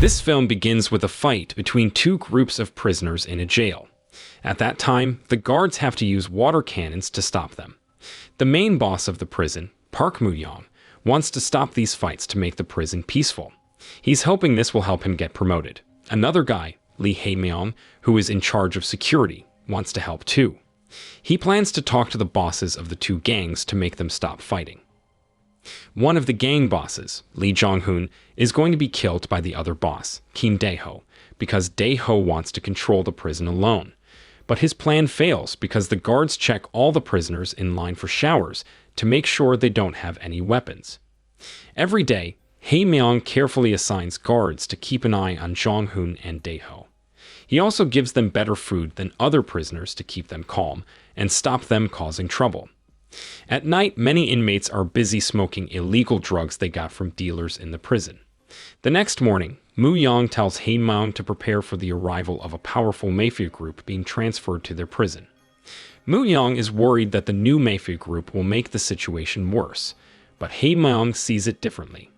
This film begins with a fight between two groups of prisoners in a jail. At that time, the guards have to use water cannons to stop them. The main boss of the prison, Park Moo-young, wants to stop these fights to make the prison peaceful. He's hoping this will help him get promoted. Another guy, Lee Hae-myung, who is in charge of security, wants to help too. He plans to talk to the bosses of the two gangs to make them stop fighting. One of the gang bosses, Lee Jong-hoon, is going to be killed by the other boss, Kim Dae-ho, because Dae-ho wants to control the prison alone. But his plan fails because the guards check all the prisoners in line for showers to make sure they don't have any weapons. Every day, Hae-myung carefully assigns guards to keep an eye on Jong-hoon and Dae-ho. He also gives them better food than other prisoners to keep them calm and stop them causing trouble. At night, many inmates are busy smoking illegal drugs they got from dealers in the prison. The next morning, Moo-young tells Hae-myung to prepare for the arrival of a powerful Mafia group being transferred to their prison. Moo-young is worried that the new Mafia group will make the situation worse, but Hae-myung sees it differently.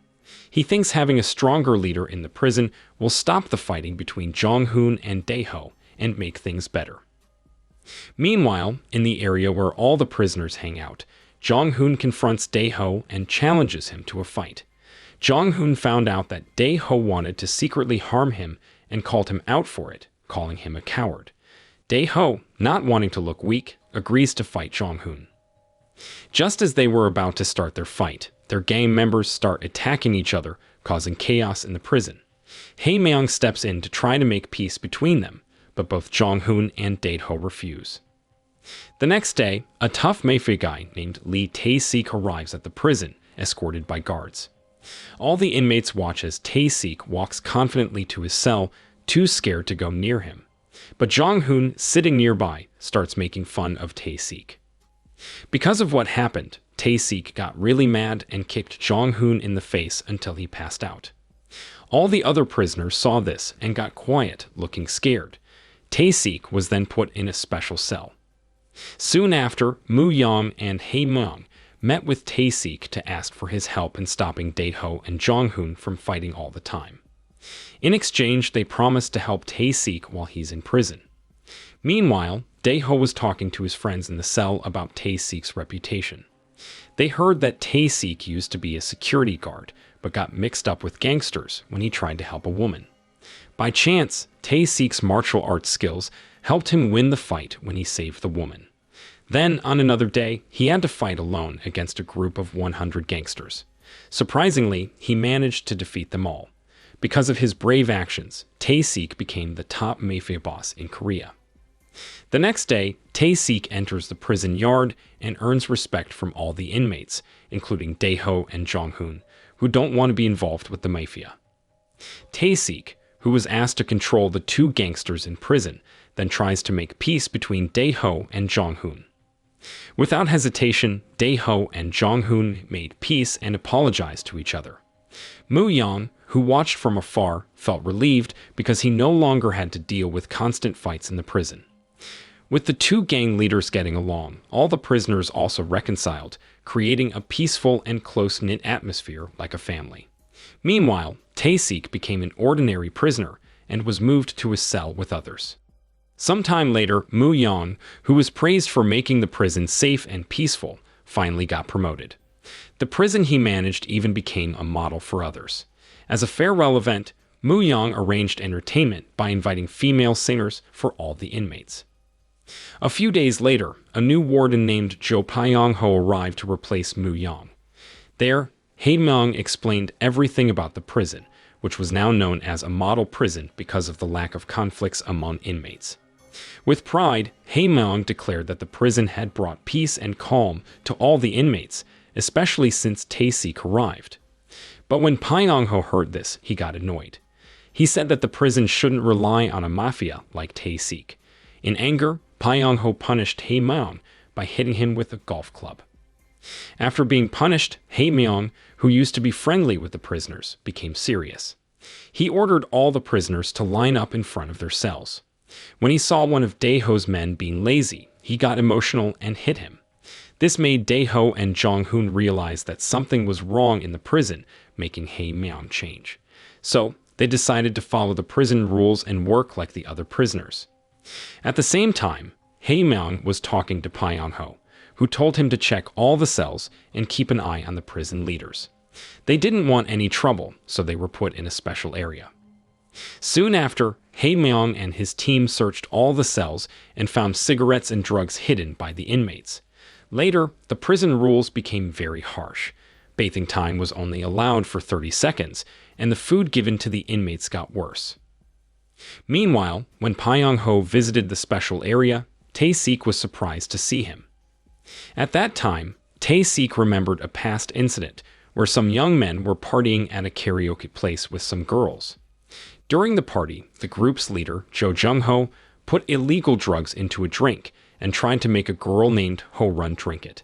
He thinks having a stronger leader in the prison will stop the fighting between Jong-hoon and Dae-ho and make things better. Meanwhile, in the area where all the prisoners hang out, Jong-hoon confronts Dae-ho and challenges him to a fight. Jong-hoon found out that Dae-ho wanted to secretly harm him and called him out for it, calling him a coward. Dae-ho, not wanting to look weak, agrees to fight Jong-hoon. Just as they were about to start their fight, their gang members start attacking each other, causing chaos in the prison. Hae-myung steps in to try to make peace between them, but both Jong-hoon and Dae-ho refuse. The next day, a tough Mafia guy named Lee Tae-sik arrives at the prison, escorted by guards. All the inmates watch as Tae-sik walks confidently to his cell, too scared to go near him. But Jong-hoon, sitting nearby, starts making fun of Tae-sik. Because of what happened, Tae-sik got really mad and kicked Jong-hoon in the face until he passed out. All the other prisoners saw this and got quiet, looking scared. Tae-sik was then put in a special cell. Soon after, Moo-young and Hae-myung met with Tae-sik to ask for his help in stopping Dae-ho and Jong-hoon from fighting all the time. In exchange, they promised to help Tae-sik while he's in prison. Meanwhile, Dae-ho was talking to his friends in the cell about Tae-sik's reputation. They heard that Tae-sik used to be a security guard, but got mixed up with gangsters when he tried to help a woman. By chance, Tae-sik's martial arts skills helped him win the fight when he saved the woman. Then, on another day, he had to fight alone against a group of 100 gangsters. Surprisingly, he managed to defeat them all. Because of his brave actions, Tae-sik became the top Mafia boss in Korea. The next day, Tae-sik enters the prison yard and earns respect from all the inmates, including Dae-ho and Jong-hoon, who don't want to be involved with the Mafia. Tae-sik, who was asked to control the two gangsters in prison, then tries to make peace between Dae-ho and Jong-hoon. Without hesitation, Dae-ho and Jong-hoon made peace and apologized to each other. Moo-young, who watched from afar, felt relieved because he no longer had to deal with constant fights in the prison. With the two gang leaders getting along, all the prisoners also reconciled, creating a peaceful and close-knit atmosphere like a family. Meanwhile, Tae-sik became an ordinary prisoner and was moved to a cell with others. Sometime later, Moo-young, who was praised for making the prison safe and peaceful, finally got promoted. The prison he managed even became a model for others. As a farewell event, Moo-young arranged entertainment by inviting female singers for all the inmates. A few days later, a new warden named Jo Pyong-ho arrived to replace Moo-young. There, Hae-myung explained everything about the prison, which was now known as a model prison because of the lack of conflicts among inmates. With pride, Hae-myung declared that the prison had brought peace and calm to all the inmates, especially since Tae-sik arrived. But when Pyong-ho heard this, he got annoyed. He said that the prison shouldn't rely on a mafia like Tae-sik. In anger, Pyong-ho punished Hae-myung by hitting him with a golf club. After being punished, Hae-myung, who used to be friendly with the prisoners, became serious. He ordered all the prisoners to line up in front of their cells. When he saw one of Dae-ho's men being lazy, he got emotional and hit him. This made Dae-ho and Jong-hoon realize that something was wrong in the prison, making Hae-myung change. So, they decided to follow the prison rules and work like the other prisoners. At the same time, Hae-myung was talking to Pyong-ho, who told him to check all the cells and keep an eye on the prison leaders. They didn't want any trouble, so they were put in a special area. Soon after, Hae-myung and his team searched all the cells and found cigarettes and drugs hidden by the inmates. Later, the prison rules became very harsh. Bathing time was only allowed for 30 seconds, and the food given to the inmates got worse. Meanwhile, when Pyong-ho visited the special area, Tae-sik was surprised to see him. At that time, Tae-sik remembered a past incident where some young men were partying at a karaoke place with some girls. During the party, the group's leader, Jo Jung-ho, put illegal drugs into a drink and tried to make a girl named Ho-run drink it.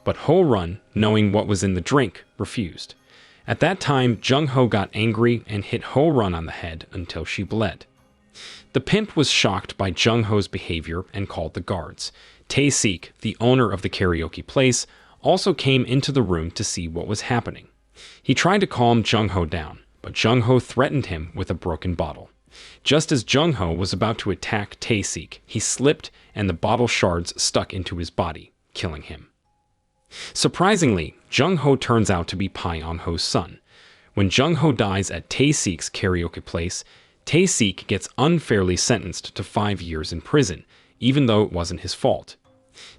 But Ho-run, knowing what was in the drink, refused. At that time, Jung-ho got angry and hit Ho-run on the head until she bled. The pimp was shocked by Jung-ho's behavior and called the guards. Tae-sik, the owner of the karaoke place, also came into the room to see what was happening. He tried to calm Jung-ho down, but Jung-ho threatened him with a broken bottle. Just as Jung-ho was about to attack Tae-sik, he slipped and the bottle shards stuck into his body, killing him. Surprisingly, Jung-ho turns out to be Pyong-ho's son. When Jung-ho dies at Tae-sik's karaoke place, Tae-sik gets unfairly sentenced to 5 years in prison, even though it wasn't his fault.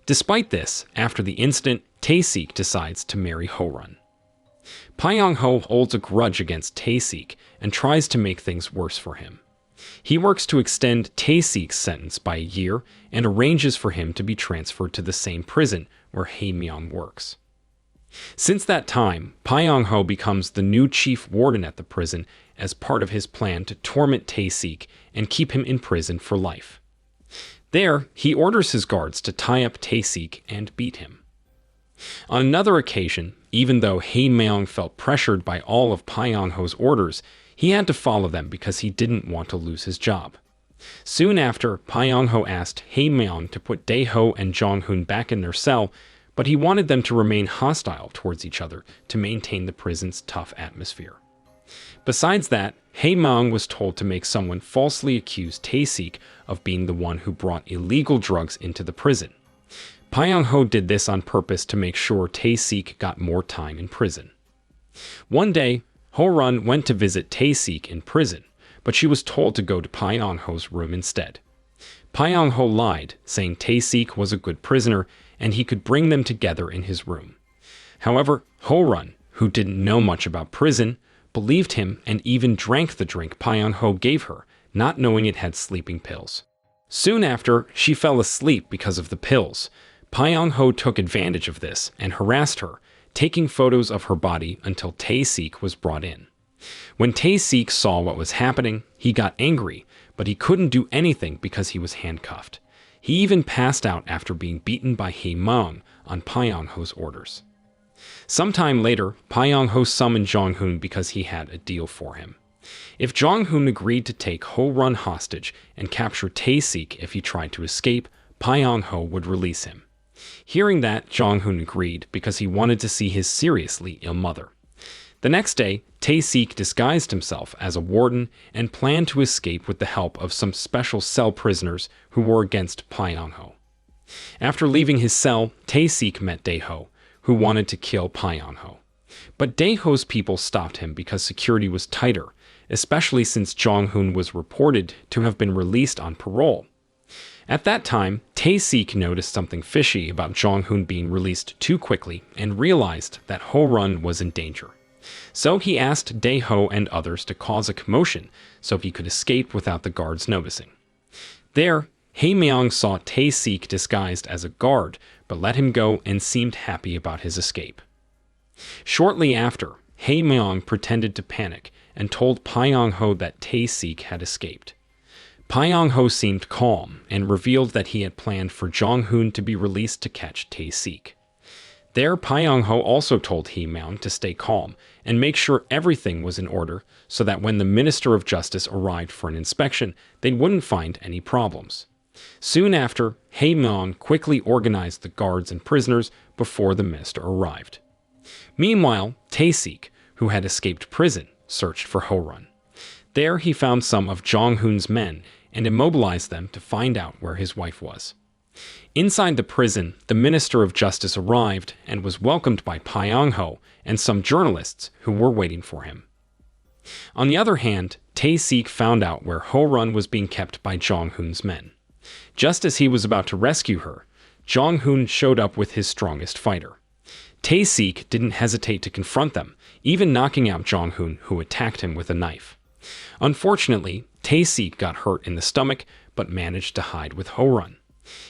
Despite this, after the incident, Tae-sik decides to marry Ho-run. Pyong-ho holds a grudge against Tae-sik and tries to make things worse for him. He works to extend Tae-sik's sentence by a year and arranges for him to be transferred to the same prison where Hae-myung works. Since that time, Pyong-ho becomes the new chief warden at the prison as part of his plan to torment Tae-sik and keep him in prison for life. There, he orders his guards to tie up Tae-sik and beat him. On another occasion, even though Hae-myung felt pressured by all of Pyong-ho's orders, he had to follow them because he didn't want to lose his job. Soon after, Pyong-ho asked Hae-myung to put Dae-ho and Jong-hoon back in their cell, but he wanted them to remain hostile towards each other to maintain the prison's tough atmosphere. Besides that, Hae-myung was told to make someone falsely accuse Tae-sik of being the one who brought illegal drugs into the prison. Pyong-ho did this on purpose to make sure Tae-sik got more time in prison. One day, Ho-run went to visit Tae-sik in prison, but she was told to go to Pyong-ho's room instead. Pyong-ho lied, saying Tae-sik was a good prisoner and he could bring them together in his room. However, Ho-run, who didn't know much about prison, believed him and even drank the drink Pyong-ho gave her, not knowing it had sleeping pills. Soon after, she fell asleep because of the pills. Pyong-ho took advantage of this and harassed her, taking photos of her body until Tae-sik was brought in. When Tae-sik saw what was happening, he got angry, but he couldn't do anything because he was handcuffed. He even passed out after being beaten by Hae-myung on Pyong-ho's orders. Sometime later, Pyong-ho summoned Jong-hoon because he had a deal for him. If Jong-hoon agreed to take Ho-run hostage and capture Tae-sik if he tried to escape, Pyong-ho would release him. Hearing that, Jong-hoon agreed because he wanted to see his seriously ill mother. The next day, Tae-sik disguised himself as a warden and planned to escape with the help of some special cell prisoners who were against Pyong-ho. After leaving his cell, Tae-sik met Dae-ho, who wanted to kill Pyong-ho. But Dae-ho's people stopped him because security was tighter, especially since Jong-hoon was reported to have been released on parole. At that time, Tae-sik noticed something fishy about Jong-hoon being released too quickly and realized that Ho-run was in danger. So he asked Dae-ho and others to cause a commotion so he could escape without the guards noticing. There, Hae-myung saw Tae-sik disguised as a guard, but let him go and seemed happy about his escape. Shortly after, Hae-myung pretended to panic and told Pyong-ho that Tae-sik had escaped. Pyong-ho seemed calm and revealed that he had planned for Jong-hoon to be released to catch Tae-sik. There, Pyong-ho also told Hae-myung to stay calm and make sure everything was in order so that when the Minister of Justice arrived for an inspection, they wouldn't find any problems. Soon after, Hae-myung quickly organized the guards and prisoners before the minister arrived. Meanwhile, Tae-sik, who had escaped prison, searched for Ho-run. There he found some of Jong-hoon's men and immobilized them to find out where his wife was. Inside the prison, the Minister of Justice arrived and was welcomed by Pyong-ho and some journalists who were waiting for him. On the other hand, Tae-sik found out where Ho-run was being kept by Jong-hoon's men. Just as he was about to rescue her, Jong-hoon showed up with his strongest fighter. Tae-sik didn't hesitate to confront them, even knocking out Jong-hoon, who attacked him with a knife. Unfortunately, Tae-sik got hurt in the stomach, but managed to hide with Ho-run.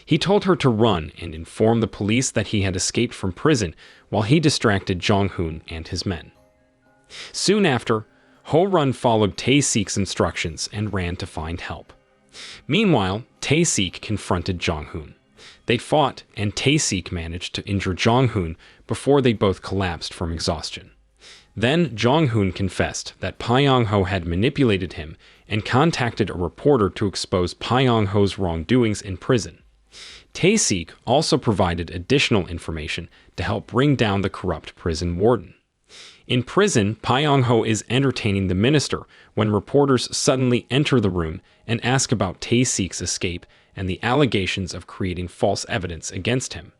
He told her to run and inform the police that he had escaped from prison while he distracted Jong-hoon and his men. Soon after, Ho-run followed Tae-sik's instructions and ran to find help. Meanwhile, Tae-sik confronted Jong-hoon. They fought, and Tae-sik managed to injure Jong-hoon before they both collapsed from exhaustion. Then Jong-hoon confessed that Pyong-ho had manipulated him and contacted a reporter to expose Pyong-ho's wrongdoings in prison. Tae-sik also provided additional information to help bring down the corrupt prison warden. In prison, Pyong-ho is entertaining the minister when reporters suddenly enter the room and ask about Tae-sik's escape and the allegations of creating false evidence against him.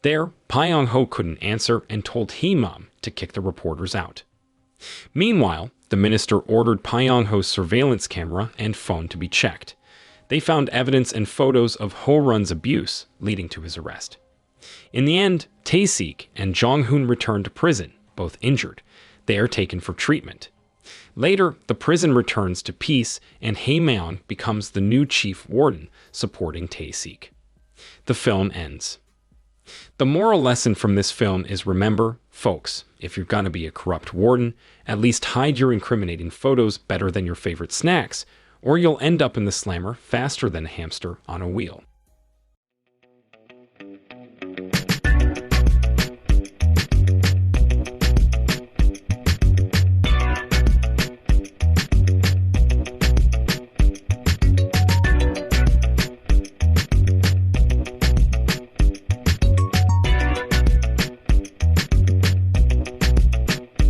There, Pyong-ho couldn't answer and told Hee-mom to kick the reporters out. Meanwhile, the minister ordered Pyong-ho's surveillance camera and phone to be checked. They found evidence and photos of Ho-run's abuse, leading to his arrest. In the end, Tae-sik and Jong-hoon returned to prison, both injured. They are taken for treatment. Later, the prison returns to peace, and Hae-meon becomes the new chief warden, supporting Tae-sik. The film ends. The moral lesson from this film is, remember, folks, if you're gonna be a corrupt warden, at least hide your incriminating photos better than your favorite snacks, or you'll end up in the slammer faster than a hamster on a wheel.